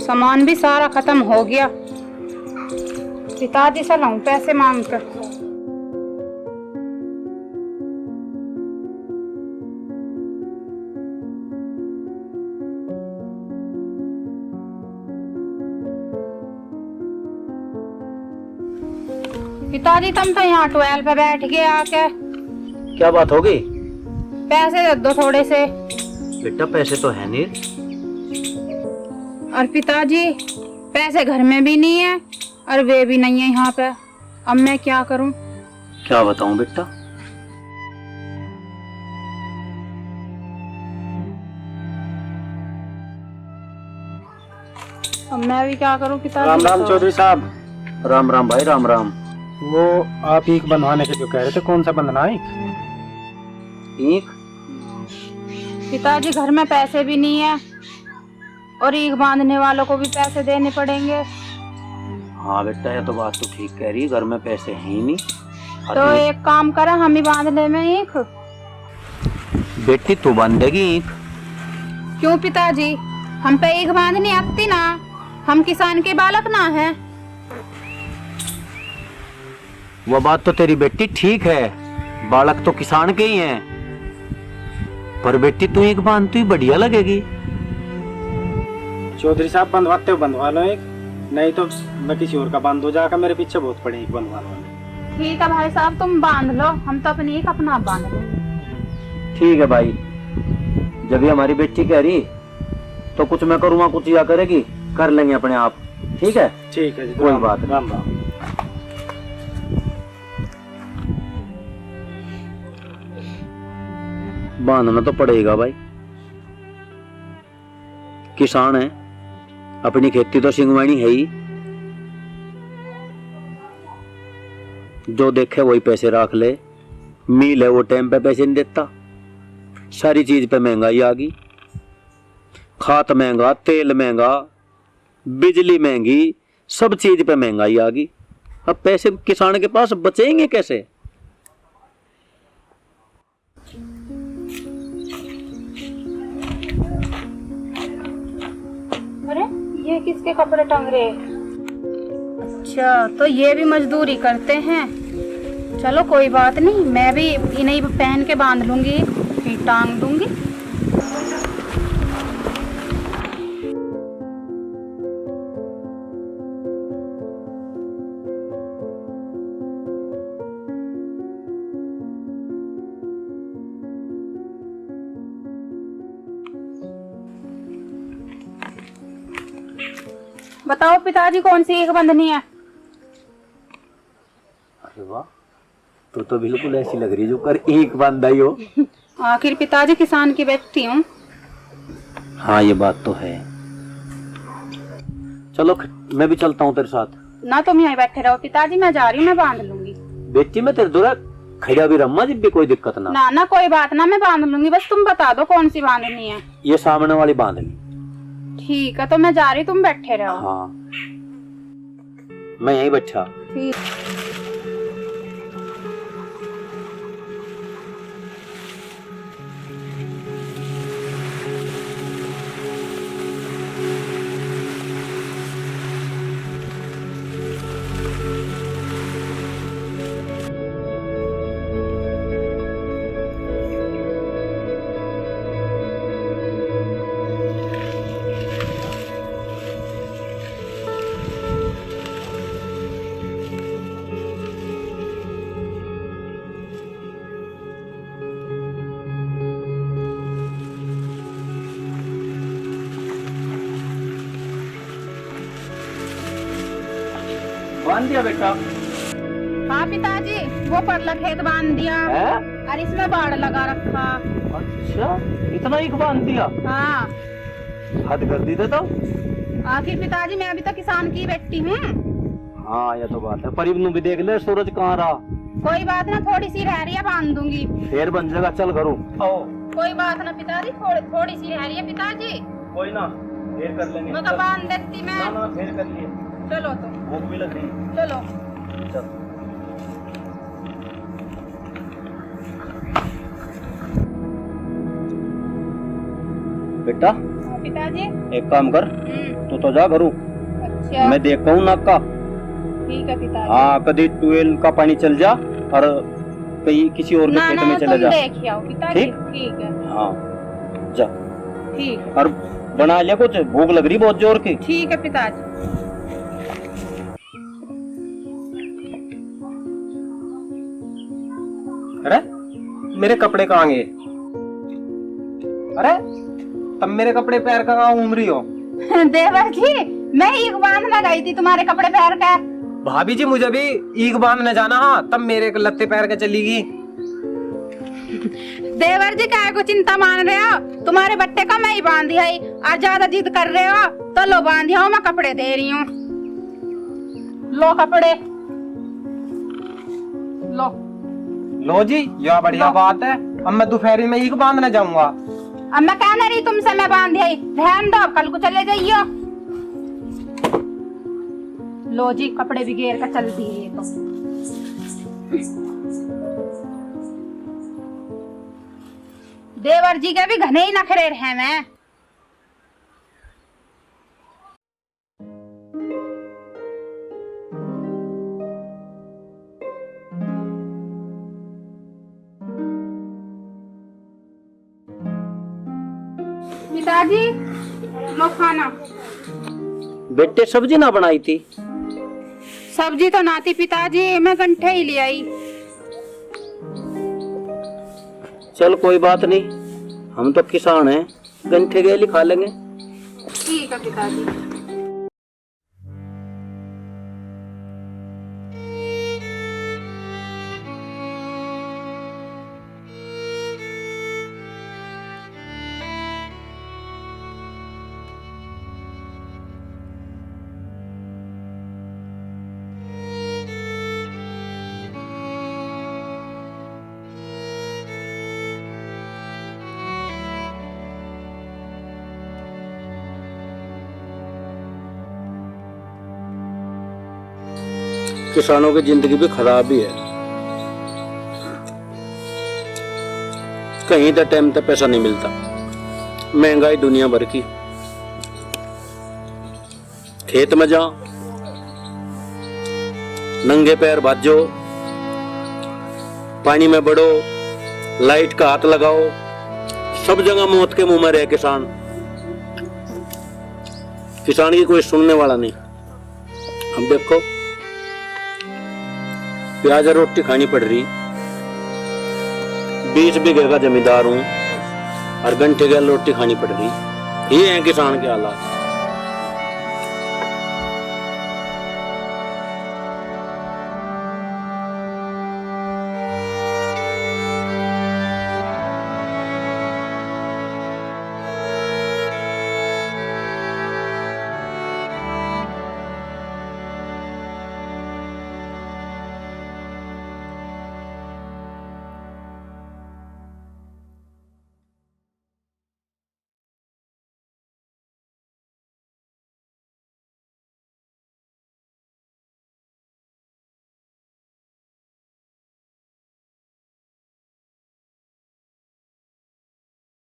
सामान भी सारा खत्म हो गया। पिताजी से लाऊं पैसे मांग कर। पिताजी तुम तो यहाँ ट्वेल पे बैठ गए आके। क्या बात हो गई? पैसे दे दो थोड़े से। बेटा पैसे तो है नहीं। और पिताजी पैसे घर में भी नहीं है और वे भी नहीं है यहाँ पे। अब मैं क्या करूं? क्या बताऊं बेटा? अब मैं भी क्या करूं पिताजी? राम राम चौधरी साहब। राम राम भाई, राम राम। वो आप ईख बनवाने के जो कह रहे थे, कौन सा बंधना है? ईख? पिताजी घर में पैसे भी नहीं है और ईख बांधने वालों को भी पैसे देने पड़ेंगे। हाँ बेटा, ये तो बात तो ठीक कह रही है, घर में पैसे हैं ही नहीं। तो एक काम करें, हम ही बांध ले में ईख। बेटी तू बांधेगी ईख? क्यों पिताजी, हम पे ईख बांधनी आती ना? हम किसान के बालक ना हैं। वो बात तो तेरी बेटी ठीक है, बालक तो किसान के ही हैं, पर बेटी तू ईख बांधती हुई बढ़िया लगेगी। चौधरी साहब बंधवाते हो बंधवा लो एक, नहीं तो मैं किसी और का बांध हो जाकर मेरे पीछे बहुत पड़े ईख बंधवा लो। ठीक है भाई साहब, तुम बांध लो, हम तो अपनी ईख अपना बांध लेंगे। ठीक है भाई, जब ये हमारी बेटी कह रही तो कुछ मैं करूँगा, कुछ या करेगी, कर लेंगे अपने आप। ठीक है? ठीक है जी, कोई बात नहीं। राम राम। बांधना तो पड़ेगा भाई, किसान है, अपनी खेती तो सिंगवानी है ही। जो देखे वही पैसे रख ले, मिल है वो टाइम पे पैसे नहीं देता, सारी चीज पे महंगाई आ गई, खाद महंगा, तेल महंगा, बिजली महंगी, सब चीज पे महंगाई आ गई। अब पैसे किसान के पास बचेंगे कैसे? अरे ये किसके कपड़े टंग रहे? अच्छा, तो ये भी मजदूरी करते हैं। चलो कोई बात नहीं, मैं भी इन्हें पहन के बांध लूंगी, फिर टांग दूंगी। बताओ पिताजी, कौन सी ईख बंधनी है? अरे वाह, तो बिल्कुल ऐसी लग रही है जो कर ईख बांधाई हो। आखिर पिताजी किसान की बेटी हूँ। हाँ ये बात तो है। चलो मैं भी चलता हूँ तेरे साथ। ना तुम यहीं बैठे रहो पिताजी, मैं जा रही हूँ, मैं बांध लूंगी। बेटी मैं तेरे दूर खड़ा भी रम्मा, जब भी कोई दिक्कत ना। ना कोई बात ना, मैं बांध लूंगी, बस तुम बता दो कौन सी बांधनी है। ये सामने वाली बांधनी। ठीक है, तो मैं जा रही, तुम बैठे रहो। हाँ मैं यहीं बैठा। ठीक। बांध दिया बेटा? हाँ पिताजी, वो परला खेत बांध दिया है? और इसमें बाड़ लगा रखा। अच्छा, इतना ही बांध दिया? हाँ। हद कर दी तो। आखिर पिताजी मैं अभी तो किसान की बेटी हूँ। हाँ ये तो बात है, पर इब्नू भी देख ले, सूरज कहाँ रहा। कोई बात ना, थोड़ी सी रह रही है, बांध दूंगी। फिर बन जाएगा, चल घरों। आओ। कोई बात ना पिताजी, थोड़ी सी रह रही है पिताजी। कोई ना, फिर कर लेंगे। मैं तो बांध देती मैं। ना फिर कर लिए। चलो तुम। भूख भी लग रही। चलो। चल। बेटा पिताजी। एक काम कर, तू तो जा घरू, अच्छा मैं देखता हूँ नाका। ठीक है पिताजी। हाँ, कभी ट्यूबवेल का पानी चल जा और कहीं किसी और के ना खेत ना में चला तुम जा। देख आओ पिताजी। ठीक? ठीक है। हाँ जा, ठीक है। और बना लिया कुछ, भूख लग रही बहुत जोर की। ठीक है पिताजी। अरे मेरे कपड़े कहाँ गए? अरे तब मेरे कपड़े पैर का कहाँ घूम रही हो? देवर जी, मैं ईख बांधने गई थी तुम्हारे कपड़े पैर का। भाभी जी मुझे भी ईख बांधने जाना, हाँ तब मेरे लत्ते पैर के चली गई। देवर जी काय को चिंता मान रहे हो? तुम्हारे बट्टे का मैं ही बांधी है, और ज्यादा जिद कर रहे हो तो लो बांधी हो, मैं कपड़े दे रही हूँ। लो कपड़े लो। लो जी, यह बढ़िया बात है। अब मैं दोपहरी में ईख बांधने जाऊंगा। अब मैं कहने रही तुमसे, मैं बांधी आई, ध्यान दो कल को चले जाइयो। लो जी, कपड़े भी घेर कर चल दिए तो। देवर जी के भी घने ही नखरे रहे मैं। पिताजी लो खाना। बेटे सब्जी ना बनाई थी? सब्जी तो ना थी पिताजी, मैं गंठे ही ले आई। चल कोई बात नहीं, हम तो किसान हैं, गंठे गेली खा लेंगे। ठीक है पिताजी। किसानों की जिंदगी भी खराब ही है, कहीं तो टाइम पे पैसा नहीं मिलता, महंगाई दुनिया भर की। खेत में जाओ, नंगे पैर भाजो, पानी में बढ़ो, लाइट का हाथ लगाओ, सब जगह मौत के मुंह में रहे किसान। किसान की कोई सुनने वाला नहीं। हम देखो, प्याज और रोटी खानी पड़ रही, 20 बीघे का जमींदार हूं और घंटे की रोटी खानी पड़ रही। ये है किसान के हालात।